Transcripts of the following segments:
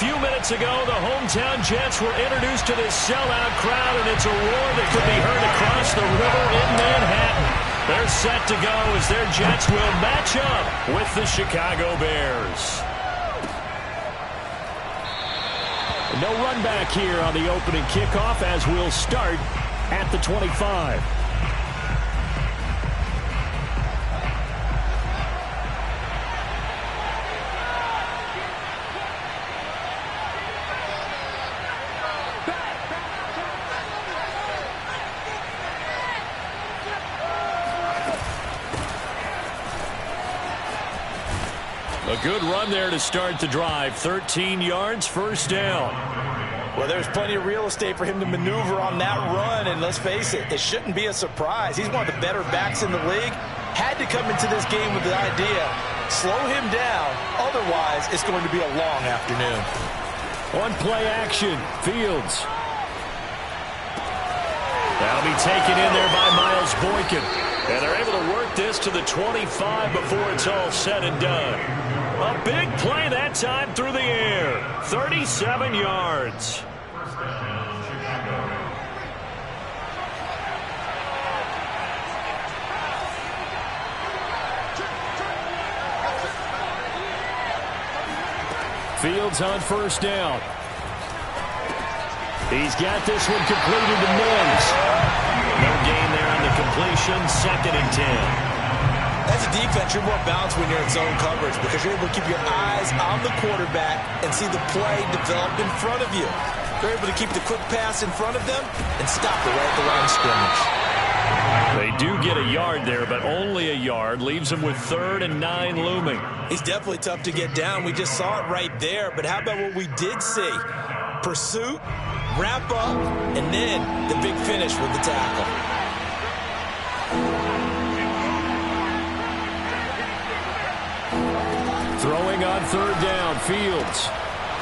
few minutes ago, the hometown Jets were introduced to this sellout crowd, and it's a roar that could be heard across the river in Manhattan. They're set to go as their Jets will match up with the Chicago Bears. No run back here on the opening kickoff as we'll start at the 25. A good run there to start the drive. 13 yards, first down. Well, there's plenty of real estate for him to maneuver on that run, and let's face it, it shouldn't be a surprise. He's one of the better backs in the league. Had to come into this game with the idea, slow him down, otherwise it's going to be a long afternoon. On play action, Fields. That'll be taken in there by Miles Boykin. And they're able to work this to the 25 before it's all said and done. A big play that time through the air. 37 yards. Fields on first down. He's got this one completed to Mims. No gain there on the completion. 2nd and 10. As a defense, you're more balanced when you're in zone coverage because you're able to keep your eyes on the quarterback and see the play develop in front of you. You're able to keep the quick pass in front of them and stop it right at the line of scrimmage. They do get a yard there, but only a yard. Leaves them with 3rd and 9 looming. He's definitely tough to get down. We just saw it right there. But how about what we did see? Pursuit, wrap up, and then the big finish with the tackle. Throwing on 3rd down, Fields.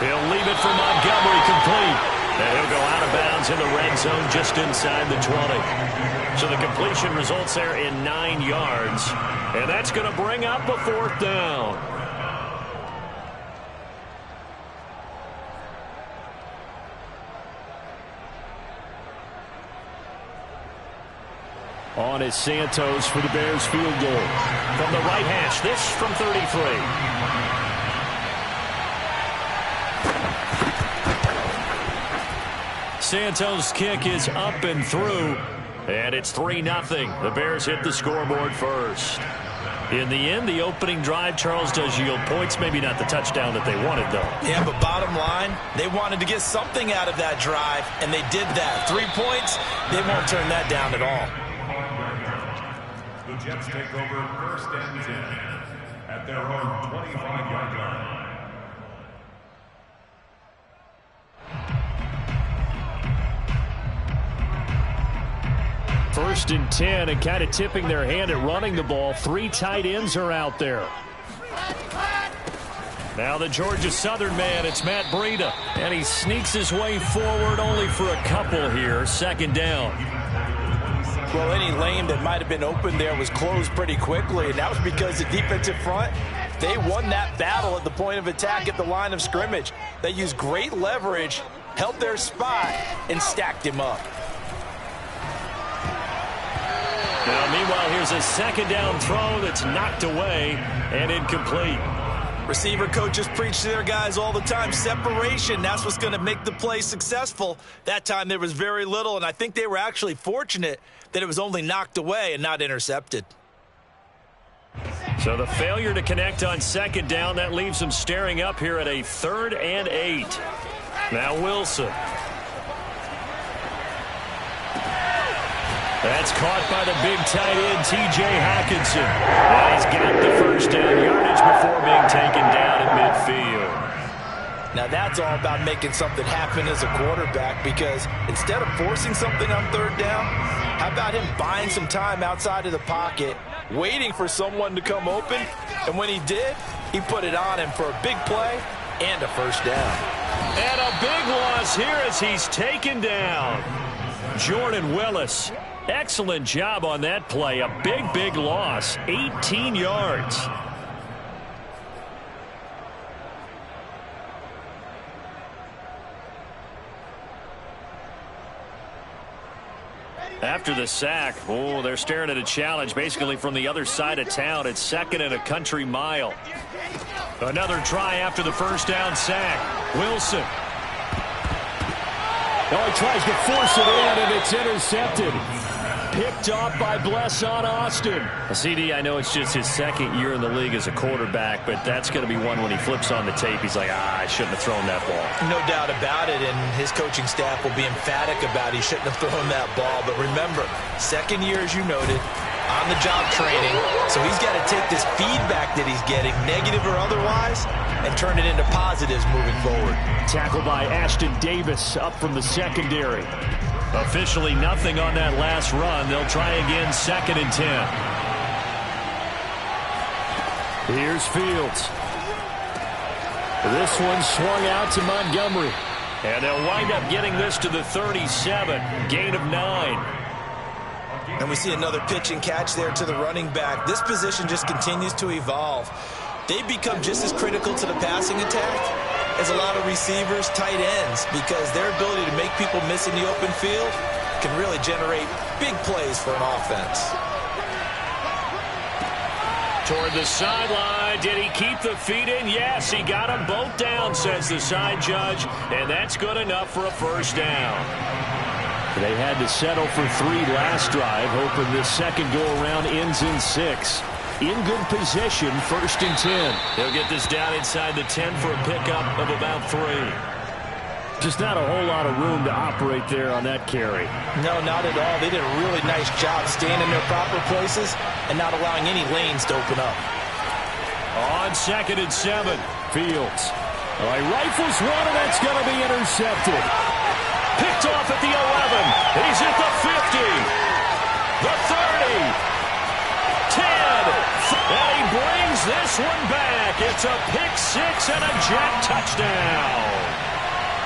He'll leave it for Montgomery complete. And he'll go out of bounds in the red zone just inside the 20. So the completion results there in 9 yards. And that's going to bring up a 4th down. On is Santos for the Bears field goal. From the right hash, this from 33. Santos' kick is up and through, and it's 3-0. The Bears hit the scoreboard first. In the end, the opening drive, Charles, does yield points. Maybe not the touchdown that they wanted, though. Yeah, but bottom line, they wanted to get something out of that drive, and they did that. 3 points, they won't turn that down at all. The Jets take over 1st and 10 at their own 25-yard line. 1st and 10, and kind of tipping their hand at running the ball. 3 tight ends are out there. Now the Georgia Southern man, it's Matt Breida. And he sneaks his way forward only for a couple here. 2nd down. Well, any lane that might have been open there was closed pretty quickly, and that was because the defensive front, they won that battle at the point of attack at the line of scrimmage. They used great leverage, held their spot, and stacked him up. Now, meanwhile, here's a 2nd down throw that's knocked away and incomplete. Receiver coaches preach to their guys all the time. Separation, that's what's going to make the play successful. That time there was very little, and I think they were actually fortunate that it was only knocked away and not intercepted. So the failure to connect on 2nd down, that leaves them staring up here at a 3rd and 8. Now Wilson. That's caught by the big tight end, T.J. Hockenson. And he's got the 1st down yardage before being taken down at midfield. Now that's all about making something happen as a quarterback, because instead of forcing something on 3rd down, how about him buying some time outside of the pocket, waiting for someone to come open, and when he did, he put it on him for a big play and a 1st down. And a big loss here as he's taken down. Jordan Willis. Excellent job on that play. A big loss. 18 yards. After the sack, they're staring at a challenge basically from the other side of town. It's 2nd and a country mile. Another try after the first down sack. Wilson. Oh, he tries to force it in, and it's intercepted. Picked off by Blesson Austin. CD, I know it's just his 2nd year in the league as a quarterback, but that's going to be one when he flips on the tape. He's like, I shouldn't have thrown that ball. No doubt about it, and his coaching staff will be emphatic about he shouldn't have thrown that ball. But remember, 2nd year, as you noted, on-the-job training. So he's got to take this feedback that he's getting, negative or otherwise, and turn it into positives moving forward. Tackled by Ashton Davis up from the secondary. Officially nothing on that last run. They'll try again, 2nd and 10. Here's Fields. This one swung out to Montgomery. And they'll wind up getting this to the 37. Gain of 9. And we see another pitch and catch there to the running back. This position just continues to evolve. They've become just as critical to the passing attack as a lot of receivers, tight ends, because their ability to make people miss in the open field can really generate big plays for an offense. Toward the sideline. Did he keep the feet in? Yes, he got them both down, says the side judge, and that's good enough for a first down. They had to settle for 3 last drive, hoping this second go-around ends in 6. In good position, 1st and 10. He'll get this down inside the 10 for a pickup of about 3. Just not a whole lot of room to operate there on that carry. No, not at all. They did a really nice job staying in their proper places and not allowing any lanes to open up. On 2nd and 7, Fields. All right, rifles one, and that's going to be intercepted. Picked off at the 11. He's at the 50. The 30. 10. And he brings this one back. It's a pick-6 and a jet touchdown.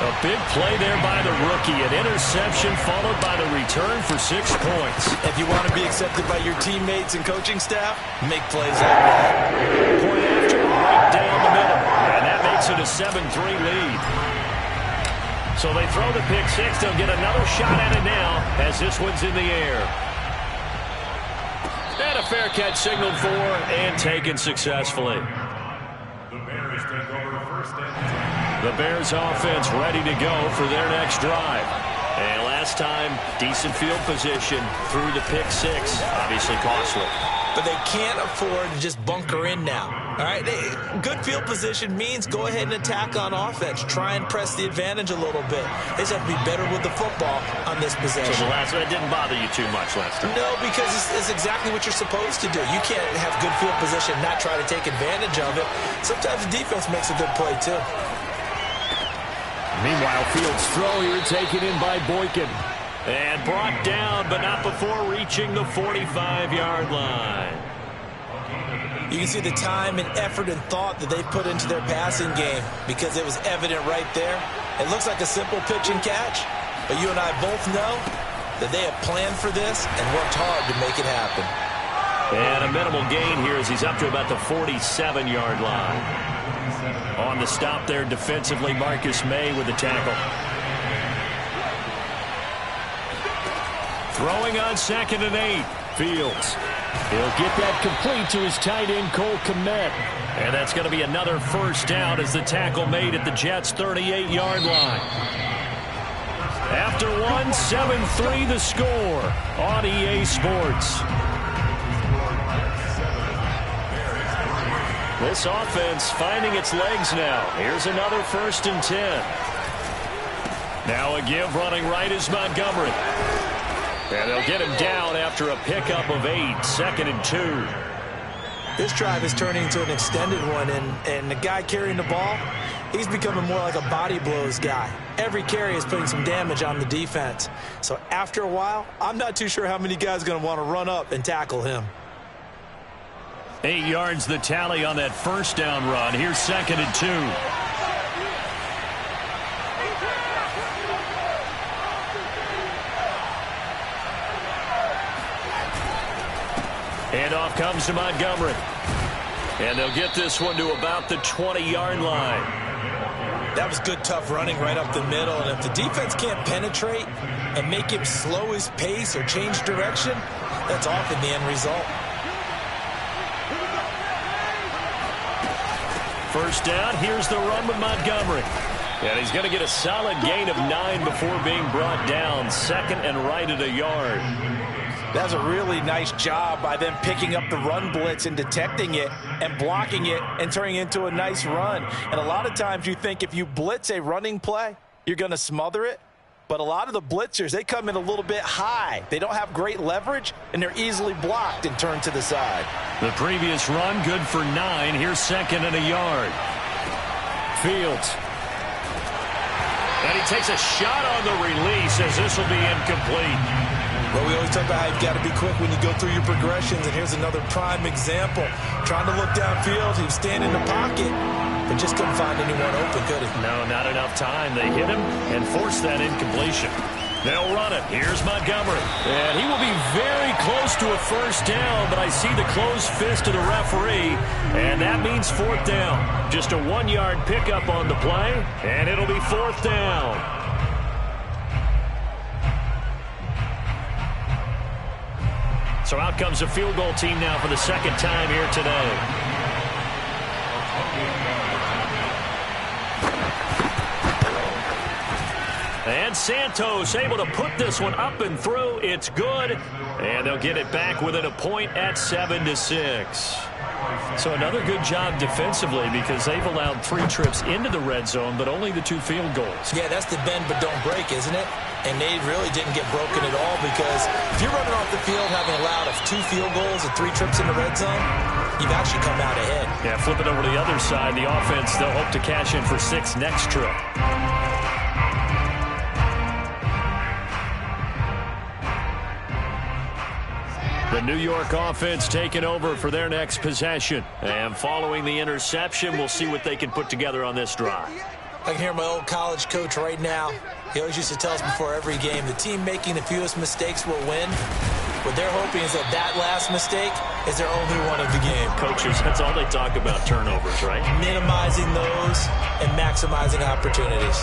A big play there by the rookie. An interception followed by the return for 6 points. If you want to be accepted by your teammates and coaching staff, make plays like that. Point after, right down the middle. And that makes it a 7-3 lead. So they throw the pick-6. They'll get another shot at it now as this one's in the air. And a fair catch signaled for and taken successfully. The Bears take over 1st and 10. The Bears offense ready to go for their next drive. And last time, decent field position through the pick-6. Obviously costly. But they can't afford to just bunker in now. All right, good field position means go ahead and attack on offense. Try and press the advantage a little bit. They just have to be better with the football on this possession. So the last one didn't bother you too much last time? No, because it's exactly what you're supposed to do. You can't have good field position and not try to take advantage of it. Sometimes the defense makes a good play, too. Meanwhile, Fields' throw here taken in by Boykin. And brought down, but not before reaching the 45-yard line. You can see the time and effort and thought that they put into their passing game because it was evident right there. It looks like a simple pitch and catch, but you and I both know that they have planned for this and worked hard to make it happen. And a minimal gain here as he's up to about the 47-yard line. On the stop there defensively, Marcus May with the tackle. Throwing on 2nd and 8, Fields. He'll get that complete to his tight end, Cole Kmet. And that's going to be another first down as the tackle made at the Jets' 38-yard line. After one, 7-3 the score on EA Sports. This offense finding its legs now. Here's another 1st and 10. Now a give running right is Montgomery. And they'll get him down after a pickup of 8, 2nd and 2. This drive is turning into an extended one, and the guy carrying the ball, he's becoming more like a body blows guy. Every carry is putting some damage on the defense. So after a while, I'm not too sure how many guys are going to want to run up and tackle him. 8 yards the tally on that first down run. Here's 2nd and 2. Handoff comes to Montgomery. And they'll get this one to about the 20-yard line. That was good, tough running right up the middle. And if the defense can't penetrate and make him slow his pace or change direction, that's often the end result. First down, here's the run with Montgomery. And he's going to get a solid gain of 9 before being brought down. Second and right at a yard. That's a really nice job by them picking up the run blitz and detecting it and blocking it and turning it into a nice run. And a lot of times you think if you blitz a running play, you're going to smother it. But a lot of the blitzers, they come in a little bit high. They don't have great leverage, and they're easily blocked and turned to the side. The previous run, good for 9. Here's second and a yard. Fields. And he takes a shot on the release as this will be incomplete. Well, we always talk about how you've got to be quick when you go through your progressions, and here's another prime example. Trying to look downfield, he was standing in the pocket, but just couldn't find anyone open, could he? No, not enough time. They hit him and forced that incompletion. They'll run it. Here's Montgomery. And he will be very close to a first down, but I see the closed fist of the referee, and that means fourth down. Just a 1-yard pickup on the play, and it'll be fourth down. So out comes the field goal team now for the second time here today. And Santos able to put this one up and through. It's good. And they'll get it back within a point at 7-6. So another good job defensively because they've allowed 3 trips into the red zone, but only the 2 field goals. Yeah, that's the bend but don't break, isn't it? And they really didn't get broken at all because if you're running off the field having allowed 2 field goals and 3 trips in the red zone, you've actually come out ahead. Yeah, flip it over to the other side. The offense, they'll hope to cash in for 6 next trip. The New York offense taking over for their next possession. And following the interception, we'll see what they can put together on this drive. I can hear my old college coach right now. He always used to tell us before every game, the team making the fewest mistakes will win. What they're hoping is that that last mistake is their only one of the game. Coaches, that's all they talk about, turnovers, right? Minimizing those and maximizing opportunities.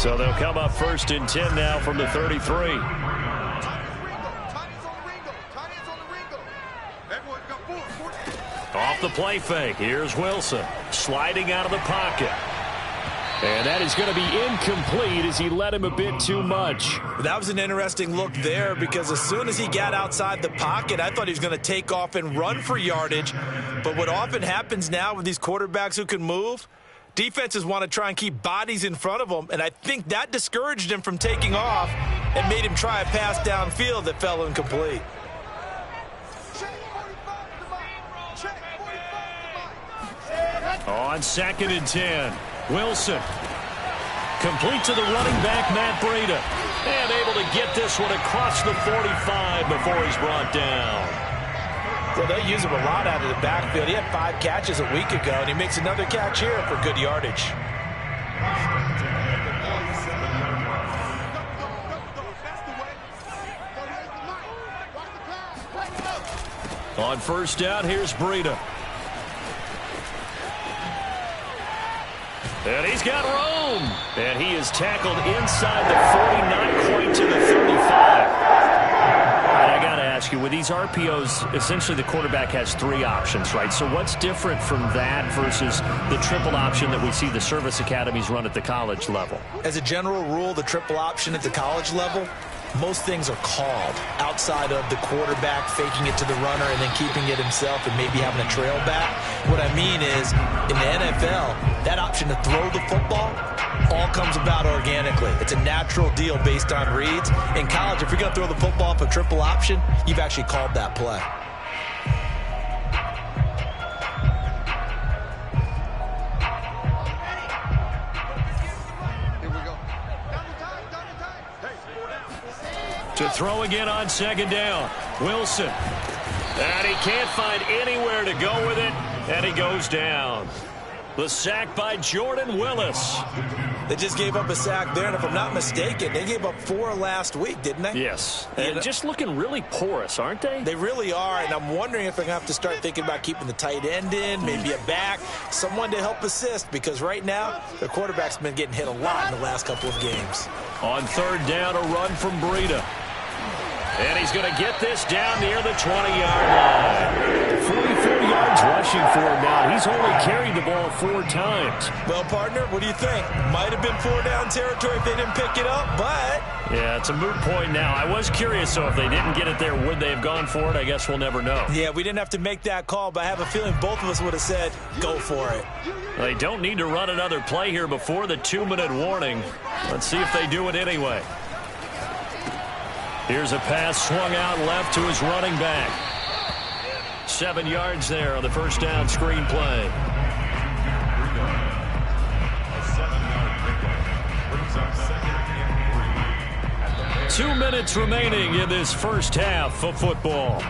So they'll come up first and 10 now from the 33. Off the play fake, here's Wilson, sliding out of the pocket. And that is going to be incomplete as he led him a bit too much. That was an interesting look there because as soon as he got outside the pocket, I thought he was going to take off and run for yardage. But what often happens now with these quarterbacks who can move, defenses want to try and keep bodies in front of them, and I think that discouraged him from taking off and made him try a pass downfield that fell incomplete. On second and 10, Wilson. Complete to the running back, Matt Breida. And able to get this one across the 45 before he's brought down. Well, they use him a lot out of the backfield. He had 5 catches a week ago, and he makes another catch here for good yardage. On first down, here's Breida. And he's got room. And he is tackled inside the 40, not quite to the 35. I got to ask you, with these RPOs, essentially the quarterback has 3 options, right? So what's different from that versus the triple option that we see the service academies run at the college level? As a general rule, the triple option at the college level, most things are called outside of the quarterback faking it to the runner and then keeping it himself and maybe having a trail back. What I mean is, in the NFL, that option to throw the football all comes about organically. It's a natural deal based on reads. In college, if you're going to throw the football off a triple option, you've actually called that play. To throw again on second down, Wilson. And he can't find anywhere to go with it, and he goes down. The sack by Jordan Willis. They just gave up a sack there, and if I'm not mistaken, they gave up 4 last week, didn't they? Yes. And just looking really porous, aren't they? They really are, and I'm wondering if they're going to have to start thinking about keeping the tight end in, maybe a back, someone to help assist, because right now, their quarterback's been getting hit a lot in the last couple of games. On third down, a run from Breida. And he's going to get this down near the 20-yard line. 44 yards rushing for him now. He's only carried the ball 4 times. Well, partner, what do you think? Might have been 4-down territory if they didn't pick it up, but... Yeah, it's a moot point now. I was curious, so if they didn't get it there, would they have gone for it? I guess we'll never know. Yeah, we didn't have to make that call, but I have a feeling both of us would have said, go for it. They don't need to run another play here before the 2-minute warning. Let's see if they do it anyway. Here's a pass swung out left to his running back. 7 yards there on the first down screen play. A 7-yard pickup brings up 2nd and 3. 2 minutes remaining in this first half of football.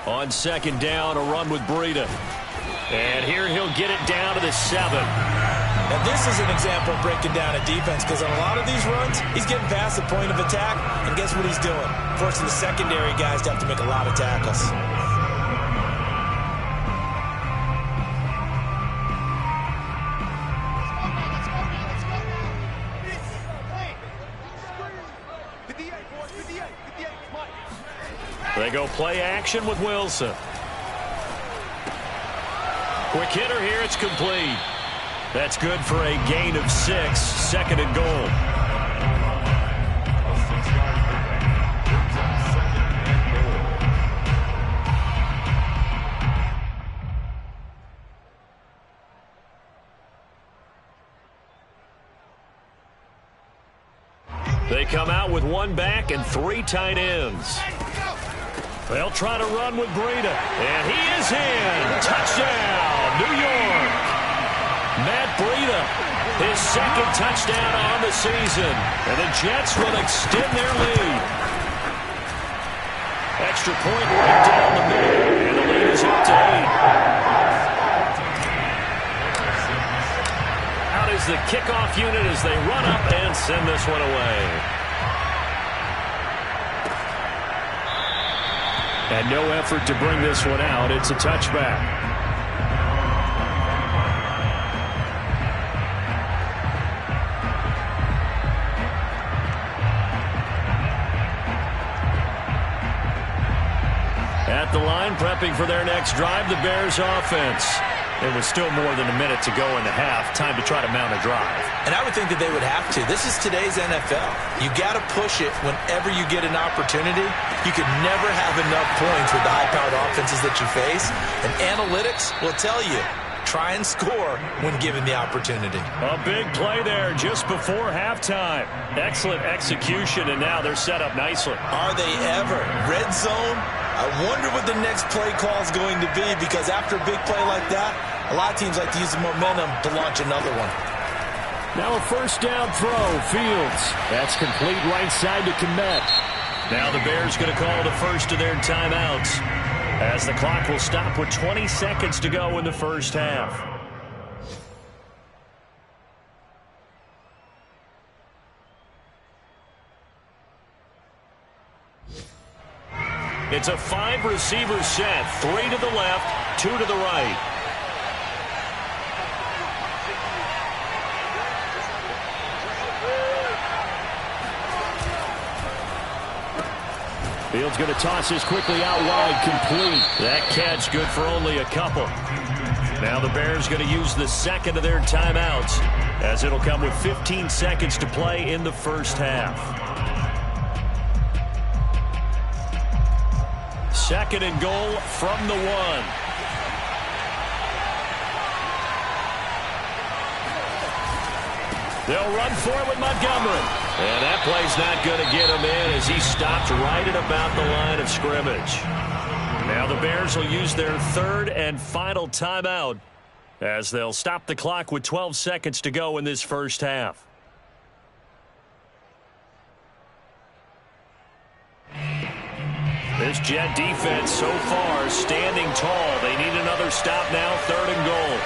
On second down, a run with Breida. And here he'll get it down to the 7. Now this is an example of breaking down a defense, because on a lot of these runs, he's getting past the point of attack, and guess what he's doing? Forcing the secondary guys to have to make a lot of tackles. They go play action with Wilson. Quick hitter here, it's complete. That's good for a gain of 6, 2nd and goal. A 6-yard pickup brings up 2nd and goal. They come out with 1 back and 3 tight ends. They'll try to run with Breida. And he is in. Touchdown, New York. Matt Breida, his 2nd touchdown on the season. And the Jets will extend their lead. Extra point right down the middle. And the lead is up to 8. Out is the kickoff unit as they run up and send this one away. And no effort to bring this one out. It's a touchback. At the line, prepping for their next drive, the Bears offense. There was still more than a minute to go in the half. Time to try to mount a drive. And I would think that they would have to. This is today's NFL. You got to push it whenever you get an opportunity. You can never have enough points with the high-powered offenses that you face. And analytics will tell you, try and score when given the opportunity. A big play there just before halftime. Excellent execution, and now they're set up nicely. Are they ever? Red zone? I wonder what the next play call is going to be, because after a big play like that, a lot of teams like to use the momentum to launch another one. Now a first down throw, Fields. That's complete right side to Kmet. Now the Bears going to call the first of their timeouts, as the clock will stop with 20 seconds to go in the first half. It's a 5-receiver set, 3 to the left, 2 to the right. Fields going to toss this quickly out wide, complete. That catch good for only a couple. Now the Bears going to use the second of their timeouts, as it'll come with 15 seconds to play in the first half. 2nd and goal from the 1. They'll run for it with Montgomery. And that play's not going to get him in as he stopped right at about the line of scrimmage. Now the Bears will use their third and final timeout as they'll stop the clock with 12 seconds to go in this first half. This Jet defense so far standing tall. They need another stop now, 3rd and goal.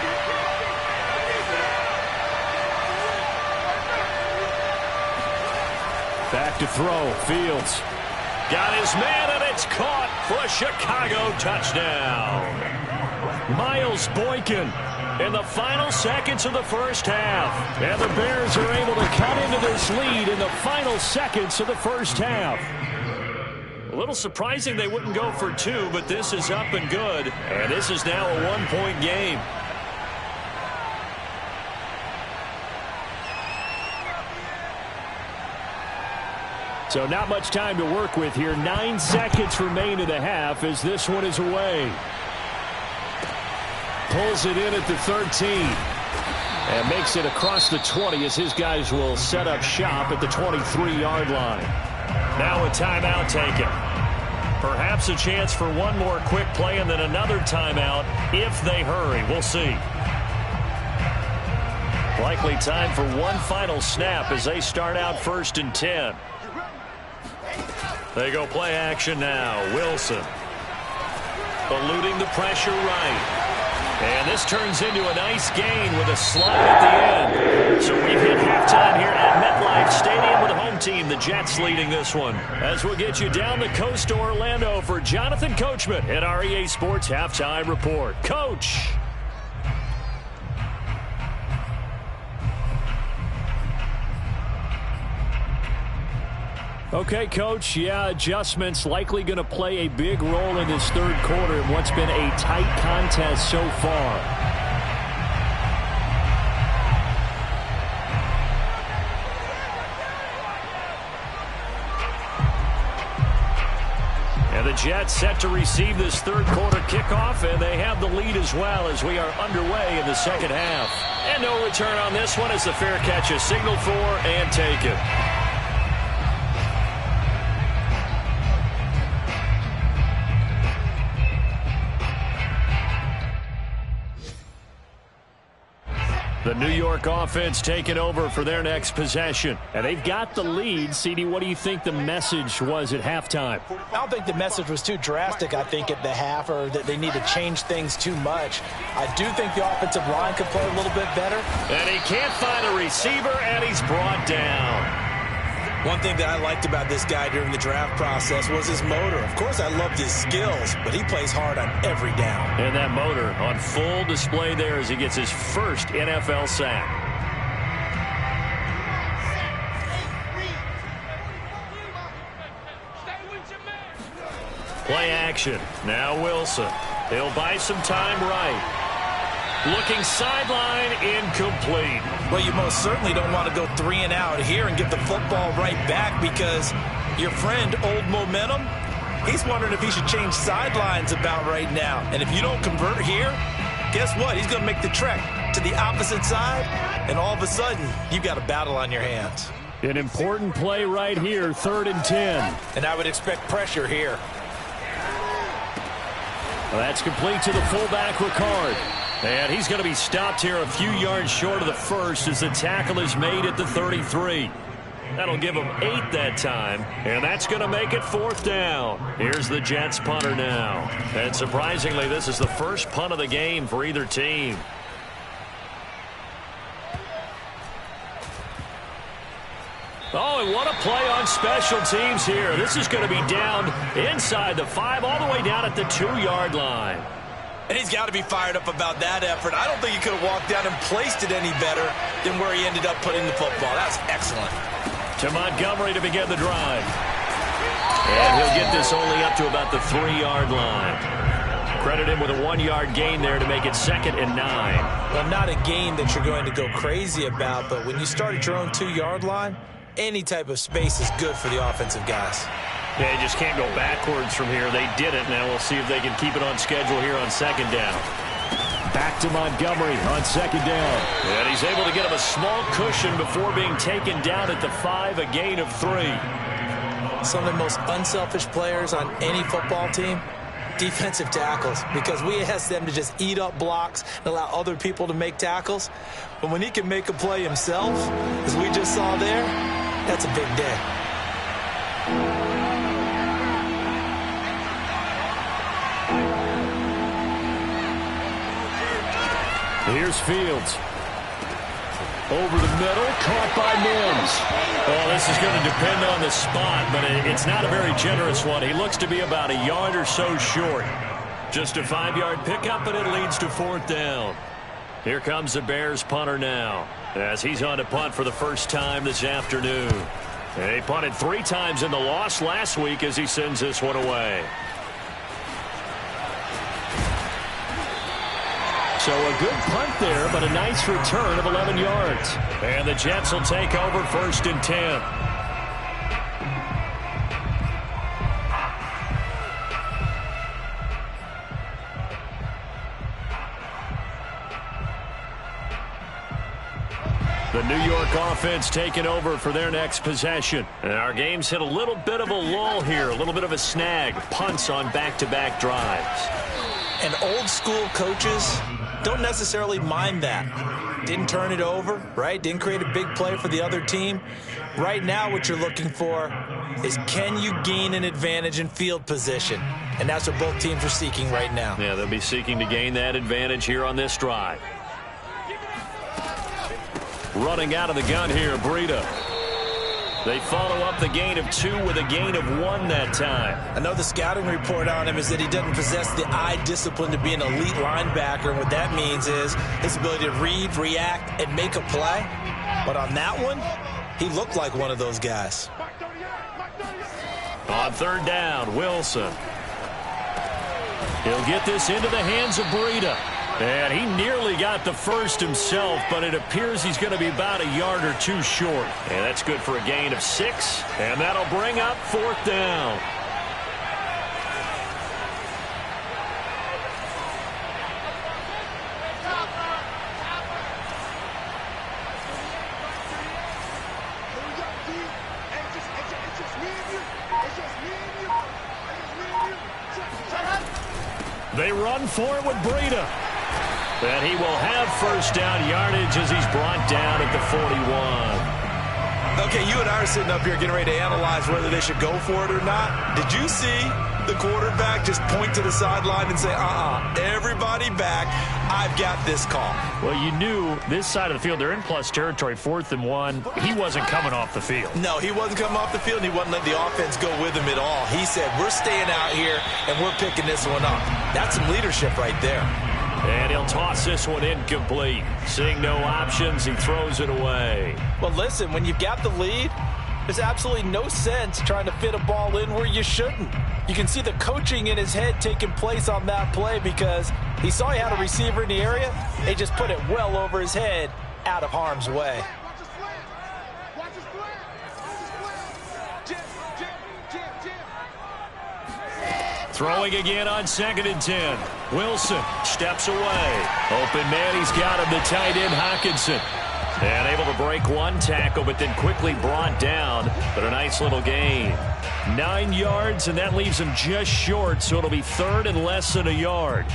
Back to throw. Fields got his man, and it's caught for a Chicago touchdown. Miles Boykin in the final seconds of the first half. And the Bears are able to cut into this lead in the final seconds of the first half. A little surprising they wouldn't go for 2, but this is up and good. And this is now a 1-point game. So not much time to work with here. 9 seconds remain in the half as this one is away. Pulls it in at the 13. And makes it across the 20 as his guys will set up shop at the 23-yard line. Now a timeout taken. Perhaps a chance for one more quick play and then another timeout if they hurry. We'll see. Likely time for one final snap as they start out 1st and 10. They go play action now. Wilson eluding the pressure right. And this turns into a nice gain with a slide at the end. So we've hit halftime here at MetLife Stadium with the home team, the Jets, leading this one. As we'll get you down the coast to Orlando for Jonathan Coachman at our EA Sports Halftime Report. Coach. Okay, Coach, yeah, adjustments likely going to play a big role in this third quarter in what's been a tight contest so far. And the Jets set to receive this third quarter kickoff, and they have the lead as well as we are underway in the second half. And no return on this one as the fair catch is signaled for and taken. The New York offense taking over for their next possession. And they've got the lead. CD, what do you think the message was at halftime? I don't think the message was too drastic, I think, at the half, or that they need to change things too much. I do think the offensive line could play a little bit better. And he can't find a receiver, and he's brought down. One thing that I liked about this guy during the draft process was his motor. Of course, I loved his skills, but he plays hard on every down. And that motor on full display there as he gets his first NFL sack. Play action. Now Wilson. He'll buy some time right. Looking sideline, incomplete. Well, you most certainly don't want to go 3 and out here and get the football right back because your friend, Old Momentum, he's wondering if he should change sidelines about right now. And if you don't convert here, guess what? He's going to make the trek to the opposite side, and all of a sudden, you've got a battle on your hands. An important play right here, 3rd and 10. And I would expect pressure here. Well, that's complete to the fullback, Ricard. And he's going to be stopped here a few yards short of the first as the tackle is made at the 33. That'll give him 8 that time, and that's going to make it 4th down. Here's the Jets punter now. And surprisingly, this is the first punt of the game for either team. Oh, and what a play on special teams here. This is going to be down inside the 5, all the way down at the 2-yard line. And he's got to be fired up about that effort. I don't think he could have walked down and placed it any better than where he ended up putting the football. That's excellent. To Montgomery to begin the drive. And he'll get this only up to about the 3-yard line. Credit him with a 1-yard gain there to make it 2nd and 9. Well, not a gain that you're going to go crazy about, but when you start at your own 2-yard line, any type of space is good for the offensive guys. They just can't go backwards from here. They did it. Now we'll see if they can keep it on schedule here on 2nd down. Back to Montgomery on second down. And he's able to get him a small cushion before being taken down at the 5, a gain of 3. Some of the most unselfish players on any football team, defensive tackles, because we ask them to just eat up blocks and allow other people to make tackles. But when he can make a play himself, as we just saw there, that's a big day. Here's Fields. Over the middle, caught by Mims. Oh, this is going to depend on the spot, but it's not a very generous one. He looks to be about a yard or so short. Just a 5-yard pickup, and it leads to 4th down. Here comes the Bears punter now, as he's on to punt for the first time this afternoon. And he punted 3 times in the loss last week as he sends this one away. So a good punt there, but a nice return of 11 yards. And the Jets will take over 1st and 10. The New York offense taking over for their next possession. And our game's hit a little bit of a lull here, a little bit of a snag. Punts on back-to-back drives. And old school coaches don't necessarily mind that. Didn't turn it over, right? Didn't create a big play for the other team. Right now what you're looking for is, can you gain an advantage in field position? And that's what both teams are seeking right now. Yeah, they'll be seeking to gain that advantage here on this drive. Running out of the gun here, Breida. They follow up the gain of 2 with a gain of 1 that time. I know the scouting report on him is that he doesn't possess the eye discipline to be an elite linebacker. And what that means is his ability to read, react, and make a play. But on that one, he looked like one of those guys. On 3rd down, Wilson. He'll get this into the hands of Breida. And he nearly got the first himself, but it appears he's going to be about a yard or 2 short. And that's good for a gain of 6, and that'll bring up 4th down. They run for it with Breida. And he will have 1st down yardage as he's brought down at the 41. Okay, you and I are sitting up here getting ready to analyze whether they should go for it or not. Did you see the quarterback just point to the sideline and say, everybody back, I've got this call? Well, you knew this side of the field, they're in plus territory, 4th and 1. He wasn't coming off the field. No, he wasn't coming off the field, and he wasn't letting the offense go with him at all. He said, we're staying out here, and we're picking this one up. That's some leadership right there. And he'll toss this one incomplete. Seeing no options, he throws it away. Well, listen, when you've got the lead, there's absolutely no sense trying to fit a ball in where you shouldn't. You can see the coaching in his head taking place on that play because he saw he had a receiver in the area. They just put it well over his head, out of harm's way. Throwing again on 2nd and 10. Wilson steps away. Open man, he's got him, the tight end Hockenson. And able to break 1 tackle, but then quickly brought down. But a nice little gain. 9 yards, and that leaves him just short, so it'll be 3rd and less than a yard.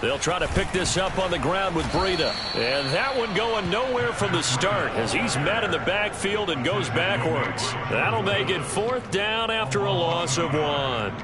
They'll try to pick this up on the ground with Breida. And that one going nowhere from the start as he's met in the backfield and goes backwards. That'll make it 4th down after a loss of 1.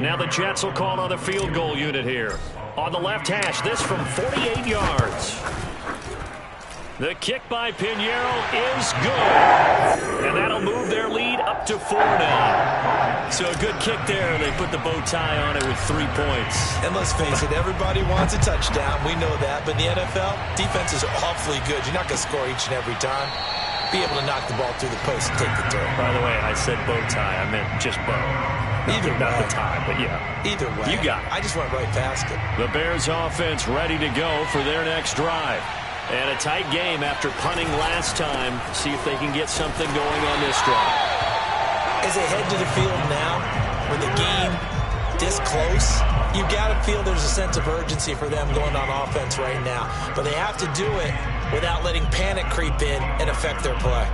Now the Jets will call on the field goal unit here. On the left hash, this from 48 yards. The kick by Pinheiro is good. And that'll move their lead up to 4 now. So a good kick there. They put the bow tie on it with 3 points. And let's face it, everybody wants a touchdown. We know that. But in the NFL, defenses are awfully good. You're not going to score each and every time. Be able to knock the ball through the post and take the throw. By the way, I said bow tie. I meant just bow. Either way. Not the tie, but yeah. Either way. You got it. I just went right past it. The Bears offense ready to go for their next drive. And a tight game after punting last time. See if they can get something going on this drive. As they head to the field now, with the game this close, you got to feel there's a sense of urgency for them going on offense right now. But they have to do it without letting panic creep in and affect their play.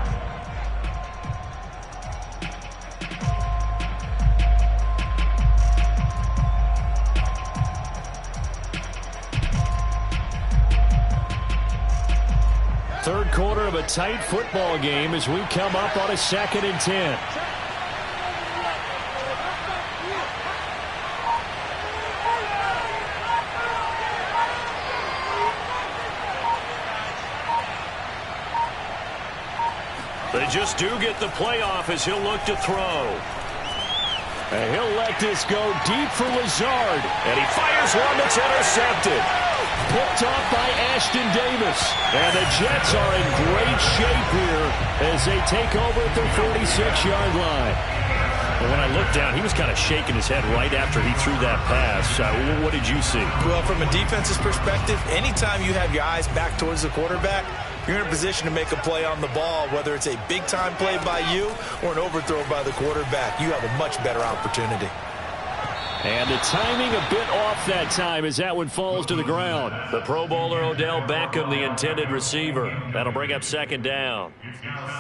Third quarter of a tight football game as we come up on a 2nd and 10. They just do get the playoff as he'll look to throw. And he'll let this go deep for Lazard. And he fires one that's intercepted. Picked off by Ashton Davis. And the Jets are in great shape here as they take over at their 46-yard line. And when I looked down, he was kind of shaking his head right after he threw that pass. What did you see? Well, from a defense's perspective, anytime you have your eyes back towards the quarterback, you're in a position to make a play on the ball, whether it's a big-time play by you or an overthrow by the quarterback. You have a much better opportunity. And the timing a bit off that time as that one falls to the ground. The Pro Bowler Odell Beckham, the intended receiver. That'll bring up 2nd down.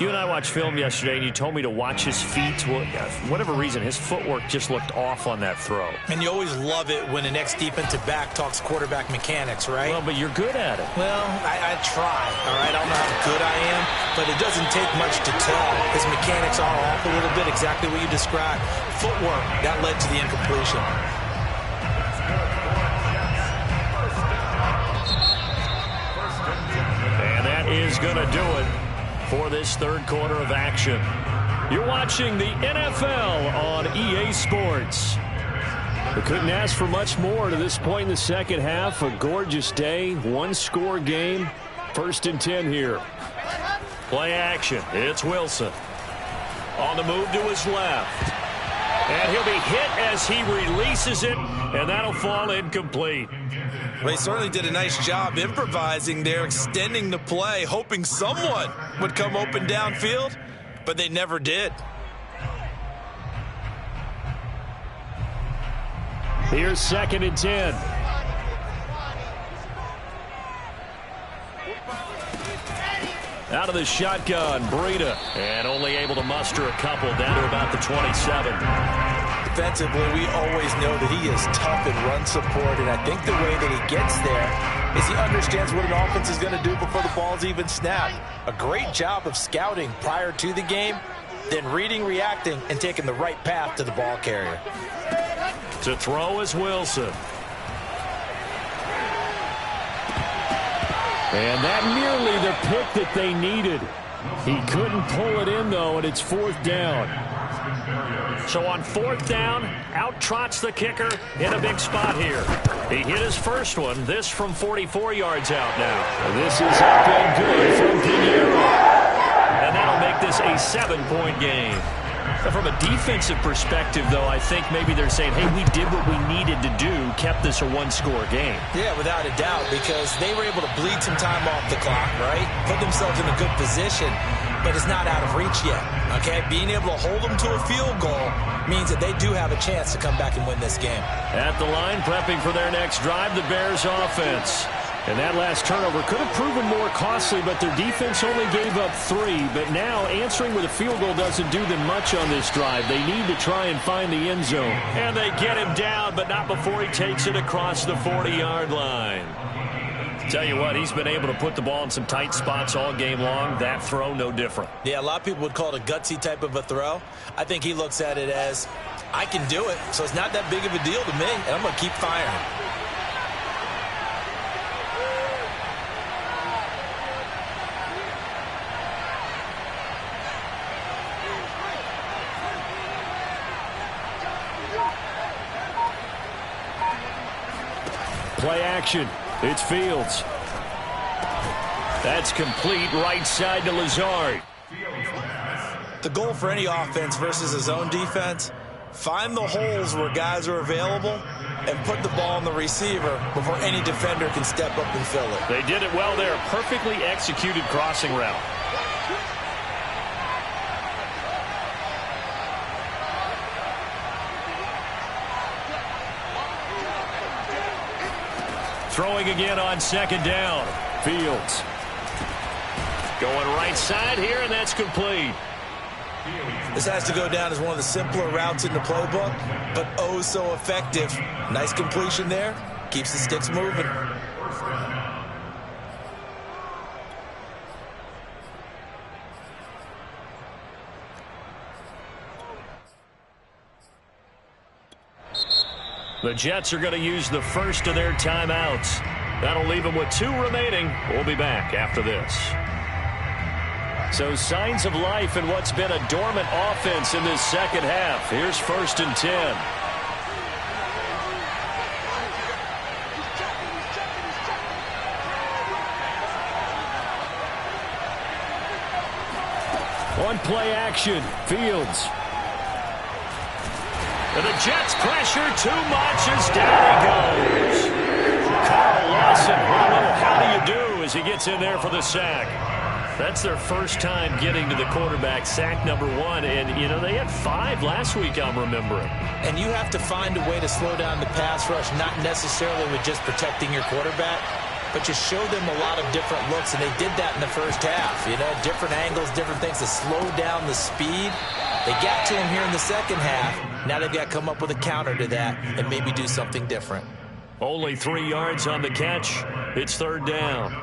You and I watched film yesterday, and you told me to watch his feet. For whatever reason, his footwork just looked off on that throw. And you always love it when an ex-defensive back talks quarterback mechanics, right? Well, but you're good at it. Well, I try, all right? I don't know how good I am, but it doesn't take much to tell. His mechanics are off a little bit, exactly what you described. Footwork, that led to the incompletion. And that is going to do it for this third quarter of action. You're watching the NFL on EA Sports. We couldn't ask for much more to this point in the second half. A gorgeous day, one-score game. 1st and 10 here. Play action. It's Wilson. On the move to his left. And he'll be hit as he releases it, and that'll fall incomplete. Well, they certainly did a nice job improvising there, extending the play, hoping someone would come open downfield, but they never did. Here's 2nd and 10. Out of the shotgun, Breida. And only able to muster a couple down to about the 27. Defensively, we always know that he is tough in run support, and I think the way that he gets there is he understands what an offense is going to do before the ball's even snapped. A great job of scouting prior to the game, then reading, reacting, and taking the right path to the ball carrier. To throw is Wilson. And that nearly the pick that they needed. He couldn't pull it in, though, and it's 4th down. So on 4th down, out trots the kicker in a big spot here. He hit his first one, this from 44 yards out now. And this is up and good from Pinheiro. And that'll make this a 7-point game. From a defensive perspective, though, I think maybe they're saying, hey, we did what we needed to do, kept this a one-score game. Yeah, without a doubt, because they were able to bleed some time off the clock, right? Put themselves in a good position, but it's not out of reach yet, okay? Being able to hold them to a field goal means that they do have a chance to come back and win this game. At the line, prepping for their next drive, the Bears offense. And that last turnover could have proven more costly, but their defense only gave up 3. But now answering with a field goal doesn't do them much on this drive. They need to try and find the end zone. And they get him down, but not before he takes it across the 40-yard line. Tell you what, he's been able to put the ball in some tight spots all game long. That throw, no different. Yeah, a lot of people would call it a gutsy type of a throw. I think he looks at it as, I can do it, so it's not that big of a deal to me, and I'm going to keep firing. Play action. It's Fields. That's complete, right side to Lazard. The goal for any offense versus a zone defense, find the holes where guys are available and put the ball on the receiver before any defender can step up and fill it. They did it well there. Perfectly executed crossing route. Throwing again on second down. Fields. Going right side here, and that's complete. This has to go down as one of the simpler routes in the playbook, but oh so effective. Nice completion there. Keeps the sticks moving. The Jets are going to use the first of their timeouts. That'll leave them with 2 remaining. We'll be back after this. So signs of life in what's been a dormant offense in this second half. Here's 1st and 10. One play action. Fields. And the Jets pressure too much as down he goes. Carl Lawson with a little how do you do as he gets in there for the sack. That's their first time getting to the quarterback, sack number 1. And, you know, they had 5 last week, I'm remembering. And you have to find a way to slow down the pass rush, not necessarily with just protecting your quarterback, but just show them a lot of different looks. And they did that in the first half. You know, different angles, different things to slow down the speed. They got to him here in the second half. Now they've got to come up with a counter to that and maybe do something different. Only 3 yards on the catch. It's 3rd down.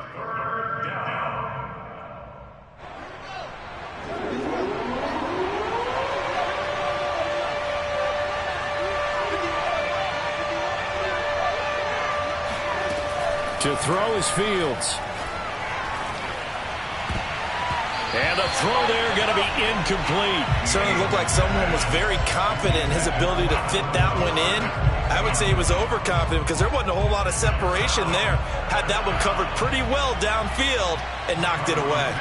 To throw is Fields. And the throw there going to be incomplete. Certainly looked like someone was very confident in his ability to fit that one in. I would say he was overconfident because there wasn't a whole lot of separation there. Had that one covered pretty well downfield and knocked it away.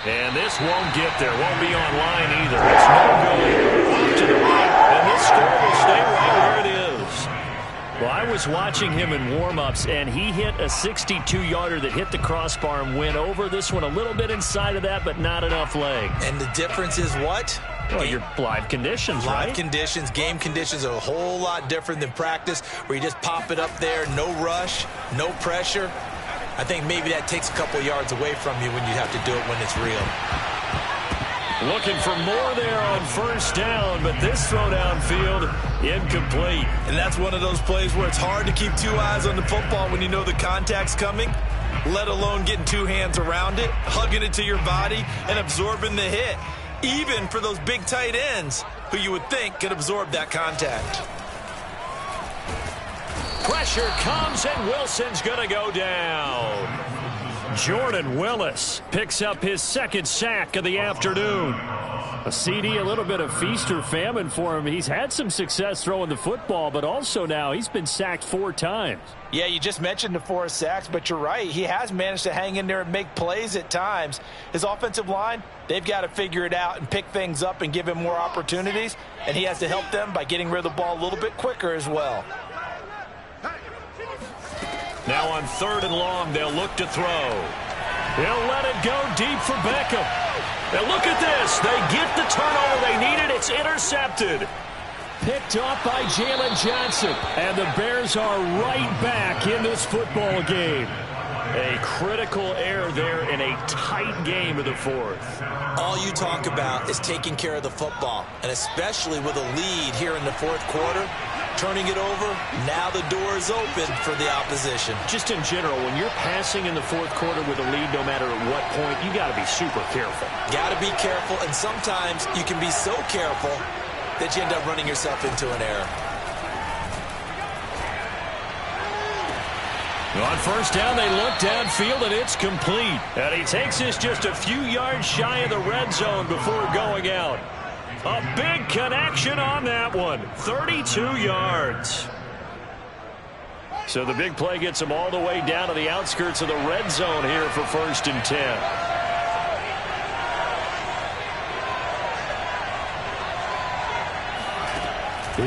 And this won't get there. Won't be online either. It's no good. To the right, and this score will stay right where it is. Well, I was watching him in warm-ups, and he hit a 62-yarder that hit the crossbar and went over. This one a little bit inside of that, but not enough leg. And the difference is what? Well, your live conditions, right? Live conditions, game conditions are a whole lot different than practice, where you just pop it up there, no rush, no pressure. I think maybe that takes a couple yards away from you when you have to do it when it's real. Looking for more there on 1st down, but this throw downfield, incomplete. And that's one of those plays where it's hard to keep 2 eyes on the football when you know the contact's coming, let alone getting 2 hands around it, hugging it to your body, and absorbing the hit, even for those big tight ends who you would think could absorb that contact. Pressure comes, and Wilson's going to go down. Jordan Willis picks up his 2nd sack of the afternoon. A CD, a little bit of feast or famine for him. He's had some success throwing the football, but also now he's been sacked 4 times. Yeah, you just mentioned the 4 sacks, but you're right. He has managed to hang in there and make plays at times. His offensive line, they've got to figure it out and pick things up and give him more opportunities, and he has to help them by getting rid of the ball a little bit quicker as well. Now on 3rd and long, they'll look to throw. He'll let it go deep for Beckham. And look at this. They get the turnover they needed. It's intercepted. Picked off by Jalen Johnson. And the Bears are right back in this football game. A critical error there in a tight game of the fourth. All you talk about is taking care of the football, and especially with a lead here in the fourth quarter, turning it over, now the door is open for the opposition. Just in general, when you're passing in the fourth quarter with a lead, no matter at what point, you got to be super careful. Got to be careful, and sometimes you can be so careful that you end up running yourself into an error. On first down, they look downfield, and it's complete. And he takes this just a few yards shy of the red zone before going out. A big connection on that one. 32 yards. So the big play gets him all the way down to the outskirts of the red zone here for 1st and 10.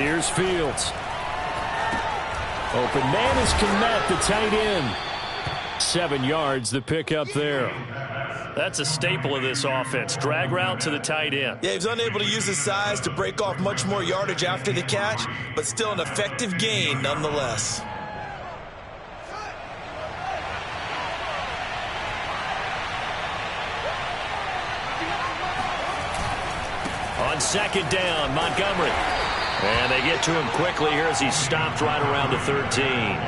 Here's Fields. Open man is Kmet, the tight end. 7 yards, the pickup there. That's a staple of this offense. Drag route to the tight end. Yeah, he was unable to use his size to break off much more yardage after the catch, but still an effective gain nonetheless. On 2nd down, Montgomery. And they get to him quickly here as he's stopped right around the 13.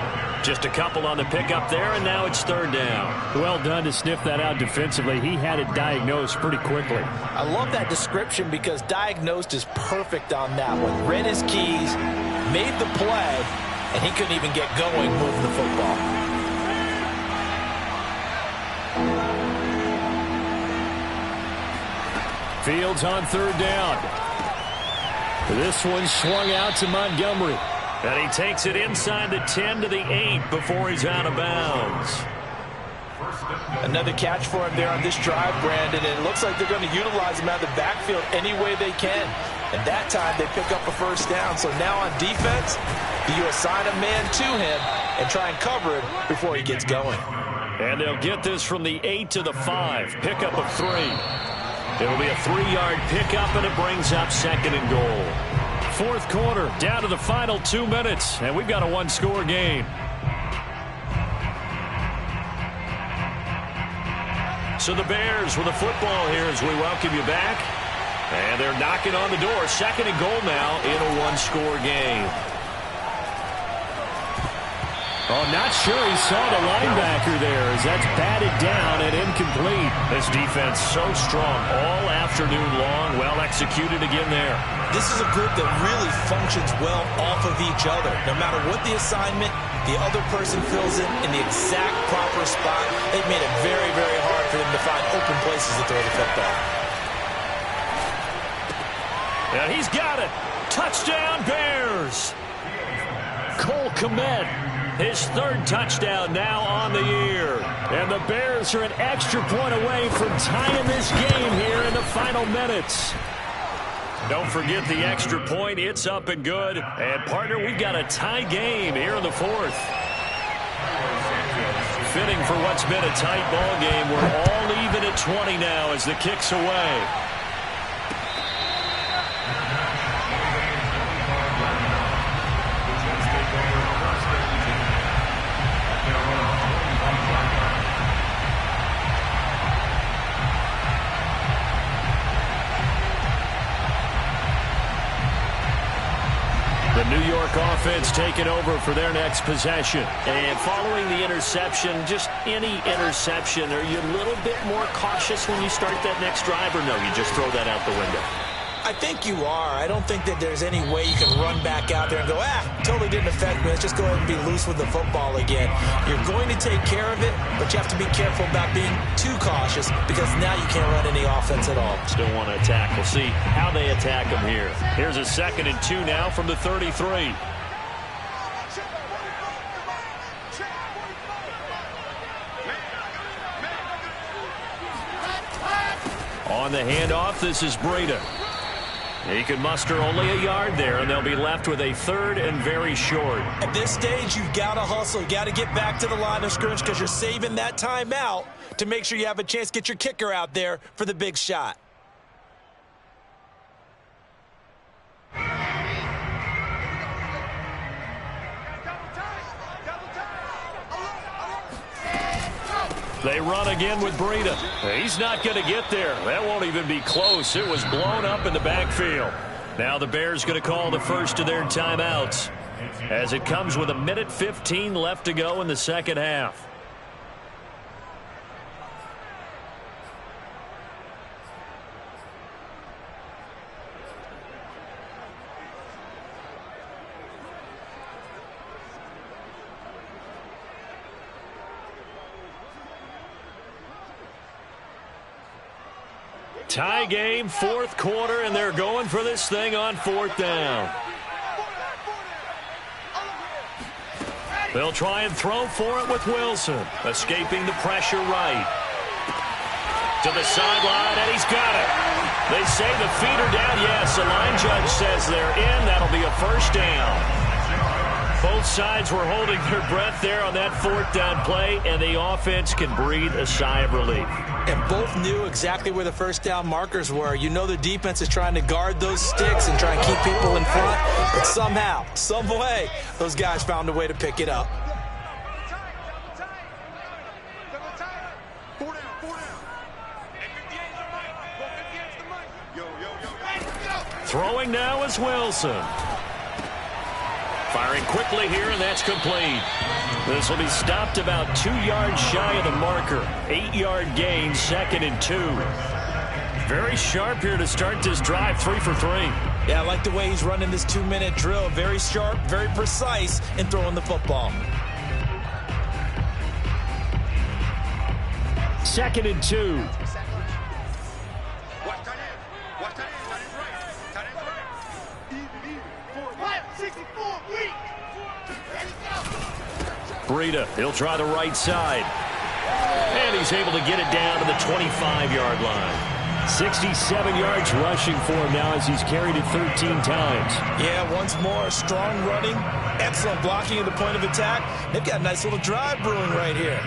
Just a couple on the pickup there, and now it's 3rd down. Well done to sniff that out defensively. He had it diagnosed pretty quickly. I love that description because diagnosed is perfect on that one. Read his keys, made the play, and he couldn't even get going moving the football. Fields on 3rd down. This one swung out to Montgomery. And he takes it inside the 10 to the 8 before he's out of bounds. Another catch for him there on this drive, Brandon, and it looks like they're going to utilize him out of the backfield any way they can. And that time they pick up a 1st down. So now on defense, you assign a man to him and try and cover it before he gets going. And they'll get this from the 8 to the 5. Pickup of 3. It'll be a 3-yard pickup, and it brings up 2nd and goal. 4th quarter, down to the final 2 minutes, and we've got a 1-score game. So the Bears with the football here as we welcome you back. And they're knocking on the door. 2nd and goal now in a 1-score game. Oh, not sure he saw the linebacker there as that's batted down and incomplete. This defense so strong all afternoon long. Well executed again there. This is a group that really functions well off of each other. No matter what the assignment, the other person fills in the exact proper spot. They've made it very, very hard for them to find open places to throw the football. And he's got it. Touchdown, Bears. Cole Kmet. His 3rd touchdown now on the year. And the Bears are an extra point away from tying this game here in the final minutes. Don't forget the extra point. It's up and good. And, partner, we've got a tie game here in the 4th. Fitting for what's been a tight ball game. We're all even at 20 now as the kick's away. The New York offense taking over for their next possession. And following the interception, just any interception, are you a little bit more cautious when you start that next drive, or no, you just throw that out the window? I think you are. I don't think that there's any way you can run back out there and go, totally didn't affect me. Let's just go ahead and be loose with the football again. You're going to take care of it, but you have to be careful about being too cautious because now you can't run any offense at all. Still want to attack. We'll see how they attack them here. Here's a 2nd and 2 now from the 33. On the handoff, this is Breida. He can muster only a yard there, and they'll be left with a 3rd and very short. At this stage, you've got to hustle. You've got to get back to the line of scrimmage because you're saving that timeout to make sure you have a chance to get your kicker out there for the big shot. They run again with Breida. He's not going to get there. That won't even be close. It was blown up in the backfield. Now the Bears going to call the first of their timeouts as it comes with 1:15 left to go in the second half. Tie game, fourth quarter, and they're going for this thing on fourth down. They'll try and throw for it with Wilson, escaping the pressure right. To the sideline, and he's got it. They say the feet are down. Yes, the line judge says they're in. That'll be a first down. Both sides were holding their breath there on that fourth down play, and the offense can breathe a sigh of relief. And both knew exactly where the first down markers were. You know the defense is trying to guard those sticks and try and keep people in front. But somehow, some way, those guys found a way to pick it up. Throwing now is Wilson. Firing quickly here, and that's complete. This will be stopped about 2 yards shy of the marker. 8-yard gain, 2nd and 2. Very sharp here to start this drive, 3 for 3. Yeah, I like the way he's running this 2-minute drill. Very sharp, very precise in throwing the football. 2nd and 2. Breida, he'll try the right side. And he's able to get it down to the 25-yard line. 67 yards rushing for him now as he's carried it 13 times. Yeah, once more, strong running, excellent blocking at the point of attack. They've got a nice little drive brewing right here.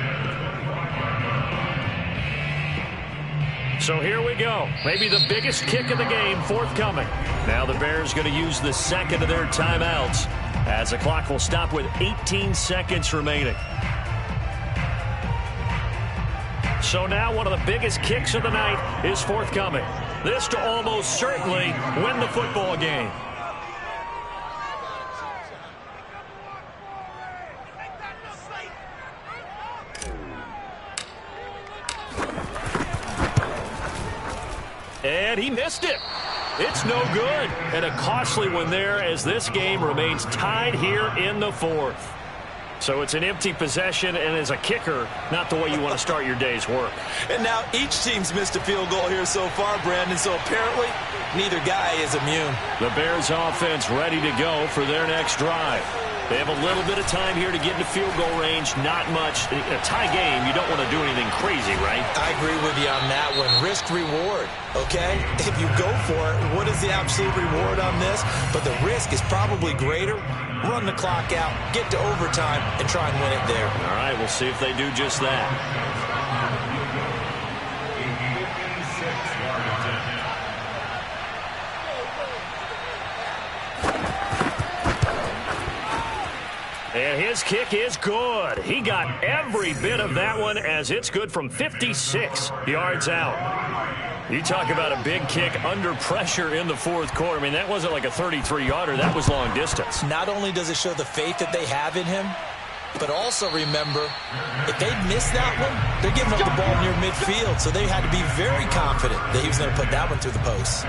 So here we go. Maybe the biggest kick of the game forthcoming. Now the Bears going to use the second of their timeouts as the clock will stop with 18 seconds remaining. So now one of the biggest kicks of the night is forthcoming. This to almost certainly win the football game. And he missed it. It's no good. And a costly one there as this game remains tied here in the fourth. So it's an empty possession, and as a kicker, not the way you want to start your day's work. And now each team's missed a field goal here so far, Brandon, so apparently neither guy is immune. The Bears offense ready to go for their next drive. They have a little bit of time here to get into field goal range, not much. In a tie game, you don't want to do anything crazy, right? I agree with you on that one. Risk-reward, okay? If you go for it, what is the absolute reward on this? But the risk is probably greater. Run the clock out, get to overtime, and try and win it there. All right, we'll see if they do just that. And his kick is good. He got every bit of that one as it's good from 56 yards out. You talk about a big kick under pressure in the fourth quarter. I mean, that wasn't like a 33-yarder. That was long distance. Not only does it show the faith that they have in him, but also remember, if they miss that one, they're giving up the ball near midfield. So they had to be very confident that he was going to put that one through the post.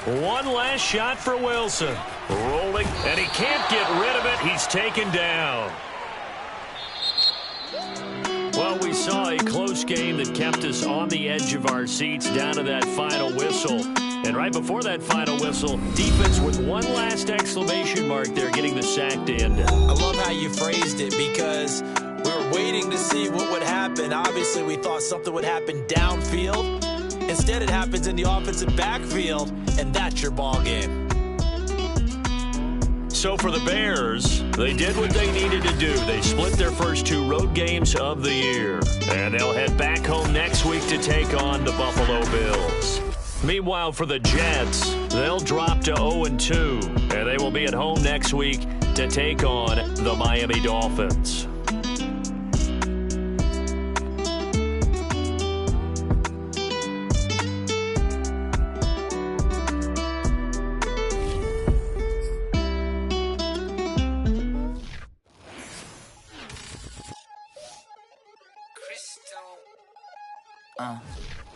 One last shot for Wilson. Rolling, and he can't get rid of it. He's taken down. Well, we saw a close game that kept us on the edge of our seats down to that final whistle. And right before that final whistle, defense with one last exclamation mark there, getting the sack to end it. I love how you phrased it because we were waiting to see what would happen. Obviously, we thought something would happen downfield. Instead, it happens in the offensive backfield, and that's your ball game. So for the Bears, they did what they needed to do. They split their first 2 road games of the year. And they'll head back home next week to take on the Buffalo Bills. Meanwhile, for the Jets, they'll drop to 0-2. And they will be at home next week to take on the Miami Dolphins.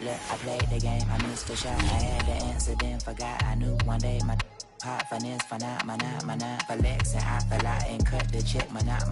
Look, I played the game, I missed the shot. I had the answer, then forgot. I knew one day my pop finesse, find out my not, flexing. I fell out and cut the check, my not.